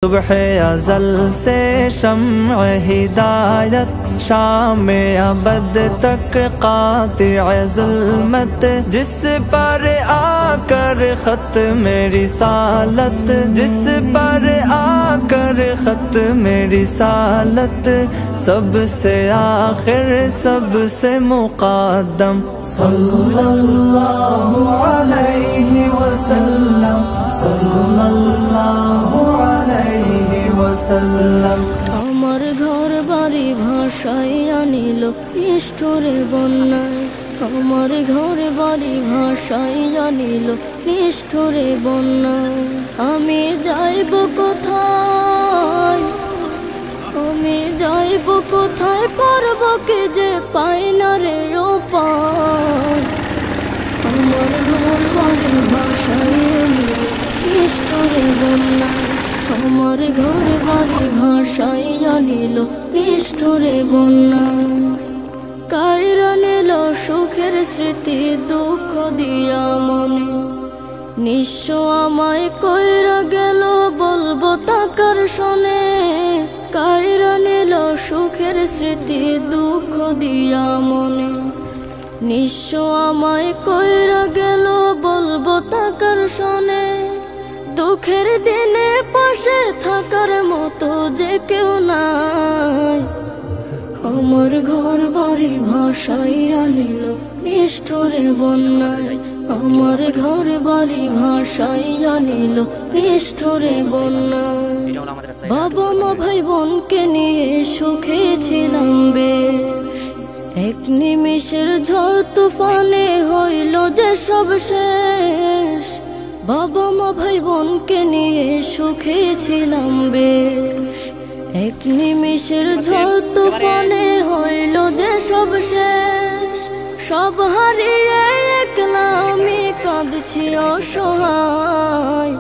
सुबह अज़ल से शम्अ हिदायत शाम अबद तक क़ातिअ ज़ुल्मत जिस पर आकर ख़त्म रिसालत जिस पर आकर ख़त्म रिसालत सबसे आखिर सबसे मुक़द्दम सल्लल्लाहु अलैहि वसल्लम सल्लल्लाहु अलैहि वसल्लम। আমার ঘর বাড়ি ভাষায় আনিল নিষ্ঠুরে বন্যায়, আমার ঘর বাড়ি ভাষায় আনিল নিষ্ঠুরে বন্যায়। আমি যাইব কোথায়, আমি যাইব কোথায়, করব কি যে পাই না রে উপায়। আমার ঘর বাড়ি ভাষায় আনিল নিষ্ঠুরে বন্যায়, আমার ঘর বাড়ি ভাষায় আনিল নিষ্ঠুরে বন্যায়। কায়রা নিল সুখের স্মৃতি দুঃখ দিয়া মনে, নিঃস্ব আমায় কইরা গেল বলবো তাকার শোনে। কায়রা নিল সুখের স্মৃতি দুঃখ দিয়া মনে, নিঃস্ব আমায় কইরা গেল বলবো তাকার শোনে। দুঃখের দিনে পাশে থাকার মতো যে কেউ নাই, আমার ঘর বাড়ি ভাষায় আনিল নিষ্ঠুরে বন্যায়, আমার ঘর বাড়ি ভাষায় আনিল নিষ্ঠুরে বন্যায়। বাবা মা ভাই বোনকে নিয়ে সুখে ছিলাম বেশ, এক নিমিষের ঝড় তুফানে হইল যে সব শেষ। বাবা মা ভাই বোনকে নিয়ে সুখে ছিলাম বেশ, এক নিমিষের ঝড় তুফানে হইল যে সব শেষ। সব হারিয়ে একলা আমি কাঁদছি অসহায়,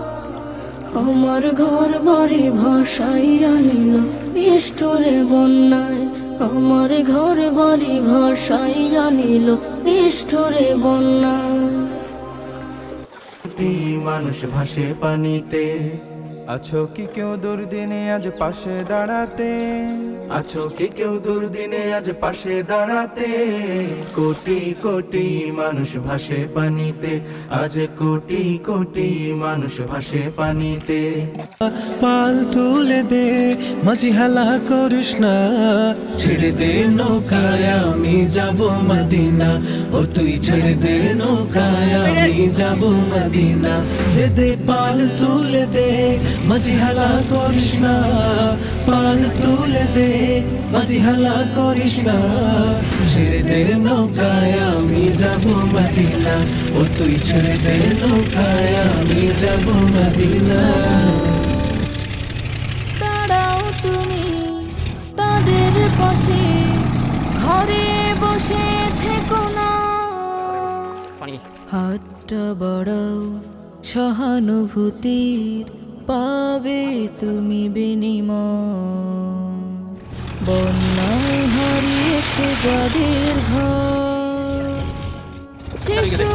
আমার ঘর বাড়ি ভাষায় আনিল নিষ্ঠুরে বন্যায়, আমার ঘর বাড়ি ভাষায় আনিল নিষ্ঠুরে বন্যায়। মানুষ ভাসে পানিতে, আছো কি কেউ দুর্দিনে আজ পাশে দাঁড়াতে, আছো কি কেউ দুর্দিনে আজ পাশে দাঁড়াতে। কোটি কোটি মানুষ ভাসে পানিতে, আজ কোটি কোটি মানুষ ভাসে পানিতে। পাল তুলে দে মাঝি হালা করিস না, ছেড়ে দে নৌকায় আমি যাব মদিনা। ও তুই ছেড়ে দে নৌকায় আমি যাব মদিনা। দে দে পাল তুলে দে মাঝি হালা করিস না, পাল তুলে দে মাঝি হালা করিস না। ছেড়ে দে নৌকায় আমি যাব মদিনা, ও তুই ছেড়ে দে নৌকায় আমি যাব মদিনা। দাঁড়াও তুমি তাদের পাশে, ঘরে বসে থেকো না। হাতটা বাড়াও সহানুভূতির, পাবে তুমি বিনিময়। বন্যায় হারিয়েছে যাদের ঘর, শিশু